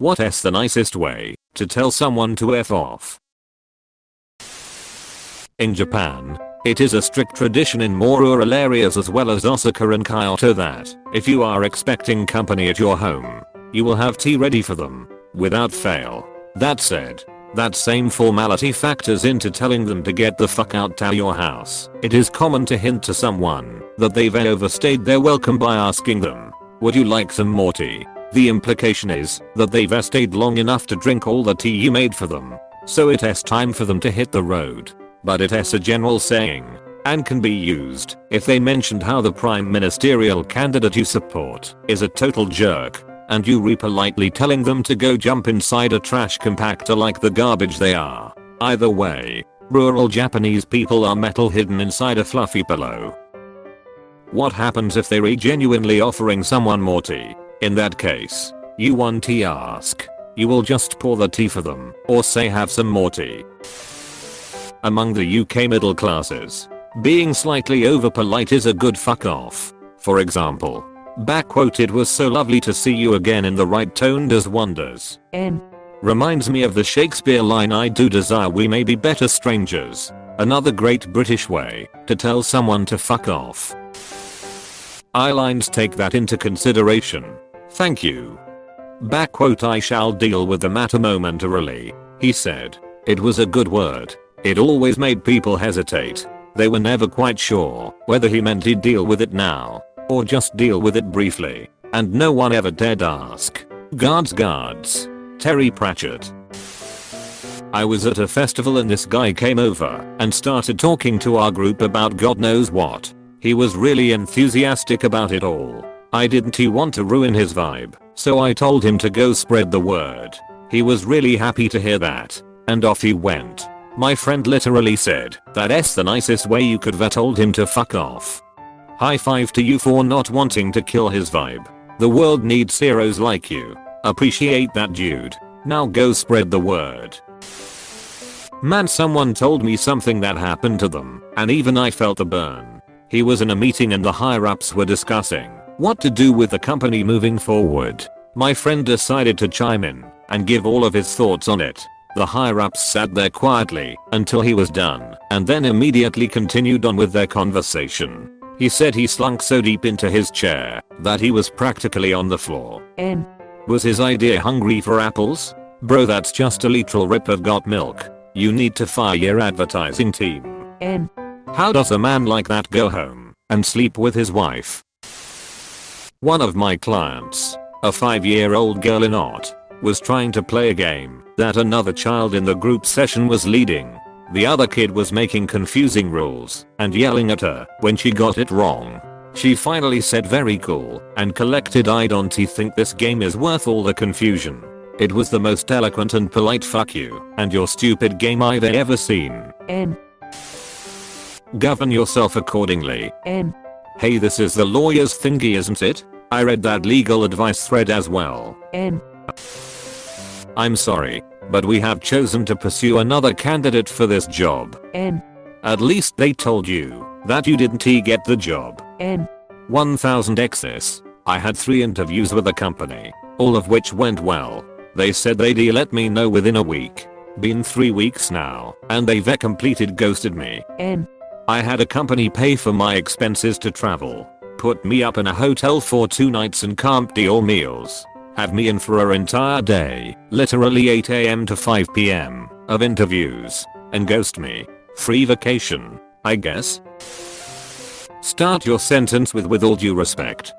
What is the nicest way to tell someone to F off? In Japan, it is a strict tradition in more rural areas as well as Osaka and Kyoto that if you are expecting company at your home, you will have tea ready for them, without fail. That said, that same formality factors into telling them to get the fuck out to your house. It is common to hint to someone that they've overstayed their welcome by asking them, would you like some more tea? The implication is that they've stayed long enough to drink all the tea you made for them, so it is time for them to hit the road. But it is a general saying, and can be used if they mentioned how the prime ministerial candidate you support is a total jerk, and you politely telling them to go jump inside a trash compactor like the garbage they are. Either way, rural Japanese people are metal hidden inside a fluffy pillow. What happens if they're genuinely offering someone more tea? In that case, you won't ask. You will just pour the tea for them, or say have some more tea. Among the UK middle classes, being slightly over polite is a good fuck off. For example, it was so lovely to see you again in the right tone does wonders. Reminds me of the Shakespeare line I do desire we may be better strangers. Another great British way to tell someone to fuck off. Eyelines take that into consideration. Thank you. I shall deal with the matter momentarily, he said. It was a good word. It always made people hesitate. They were never quite sure whether he meant he'd deal with it now, or just deal with it briefly, and no one ever dared ask. Guards. Terry Pratchett. I was at a festival and this guy came over and started talking to our group about God knows what. He was really enthusiastic about it all. I didn't want to ruin his vibe, so I told him to go spread the word. He was really happy to hear that, and off he went. My friend literally said, that's the nicest way you could have told him to fuck off. High five to you for not wanting to kill his vibe. The world needs heroes like you. Appreciate that, dude. Now go spread the word. Man, someone told me something that happened to them, and even I felt the burn. He was in a meeting and the higher ups were discussing what to do with the company moving forward. My friend decided to chime in and give all of his thoughts on it. The higher ups sat there quietly until he was done and then immediately continued on with their conversation. He said he slunk so deep into his chair that he was practically on the floor. Was his idea hungry for apples? Bro, that's just a literal rip of got milk. You need to fire your advertising team. How does a man like that go home and sleep with his wife? One of my clients, a 5-year-old girl in art, was trying to play a game that another child in the group session was leading. The other kid was making confusing rules and yelling at her when she got it wrong. She finally said very cool and collected, I don't think this game is worth all the confusion. It was the most eloquent and polite fuck you and your stupid game I've ever seen. Govern yourself accordingly. Hey, this is the lawyer's thingy, isn't it? I read that legal advice thread as well. I'm sorry, but we have chosen to pursue another candidate for this job. At least they told you that you didn't get the job. 1000 excess. I had 3 interviews with the company, all of which went well. They said they'd let me know within a week. Been 3 weeks now, and they've completed ghosted me. I had a company pay for my expenses to travel, put me up in a hotel for 2 nights and can't deal meals. Have me in for an entire day, literally 8 AM to 5 PM, of interviews, and ghost me. Free vacation, I guess? Start your sentence with all due respect.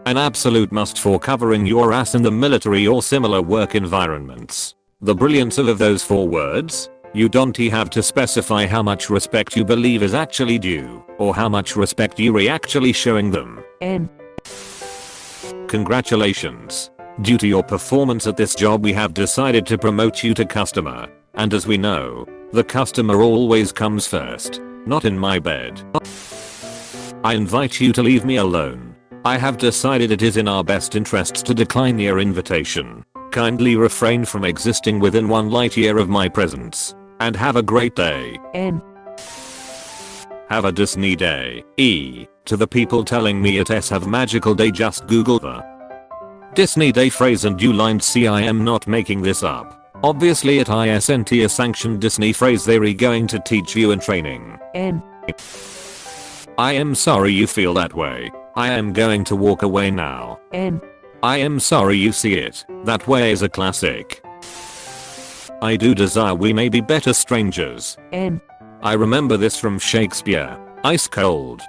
An absolute must for covering your ass in the military or similar work environments. The brilliance of those 4 words? You don't have to specify how much respect you believe is actually due, or how much respect you're actually showing them. Congratulations. Due to your performance at this job, we have decided to promote you to customer. And as we know, the customer always comes first. Not in my bed. I invite you to leave me alone. I have decided it is in our best interests to decline your invitation. Kindly refrain from existing within 1 light year of my presence. And have a great day. Have a Disney day. To the people telling me it have magical day, just Google the Disney Day phrase and you lined. See, I am not making this up. Obviously it isn't a sanctioned Disney phrase they're going to teach you in training. I am sorry you feel that way. I am going to walk away now. I am sorry you see it that way is a classic. I do desire we may be better strangers. I remember this from Shakespeare. Ice cold.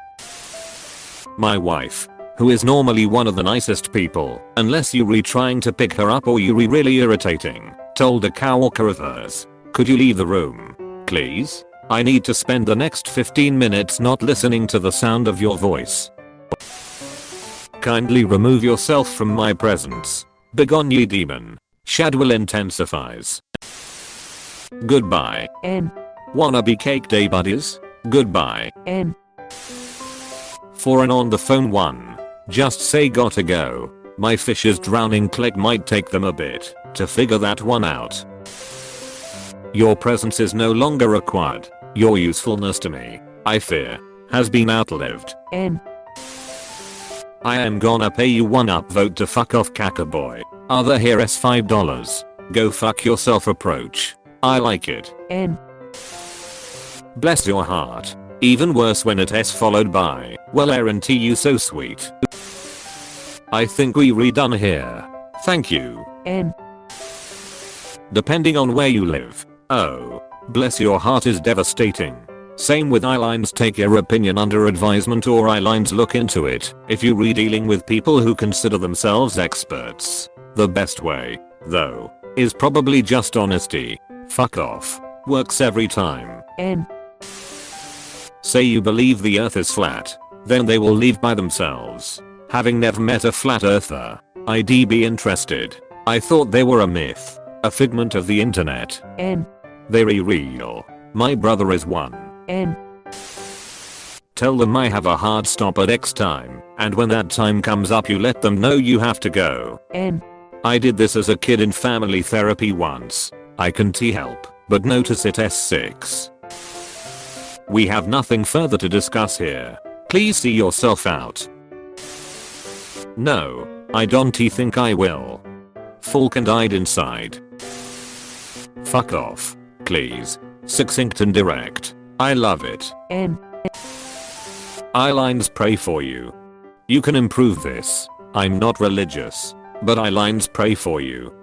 My wife, who is normally one of the nicest people, unless you re trying to pick her up or you re really irritating, told a coworker of hers, "Could you leave the room, please? I need to spend the next 15 minutes not listening to the sound of your voice. Kindly remove yourself from my presence. Begone ye demon. Shadwell intensifies. Goodbye. Wanna be cake day buddies? Goodbye. For an on the phone one, just say gotta go. My fish is drowning. Click might take them a bit to figure that one out. Your presence is no longer required. Your usefulness to me, I fear, has been outlived. I am gonna pay you one upvote to fuck off Cacaboy. Other here is $5. Go fuck yourself approach. I like it. Bless your heart. Even worse when it is followed by, well aren't you so sweet. I think we redone here. Thank you. Depending on where you live. Oh, bless your heart is devastating. Same with eyelines. Take your opinion under advisement or eyelines look into it if you re dealing with people who consider themselves experts. The best way, though, is probably just honesty. Fuck off. Works every time. Say you believe the earth is flat, then they will leave by themselves. Having never met a flat earther, I'd be interested. I thought they were a myth, a figment of the internet. They're real. My brother is one. Tell them I have a hard stop at X time, and when that time comes up you let them know you have to go. I did this as a kid in family therapy once. I can help, but notice it S6. We have nothing further to discuss here. Please see yourself out. No, I don't think I will. Falcon died inside. Fuck off, please. Succinct and direct. I love it. Eyelines pray for you. You can improve this. I'm not religious, but eyelines pray for you.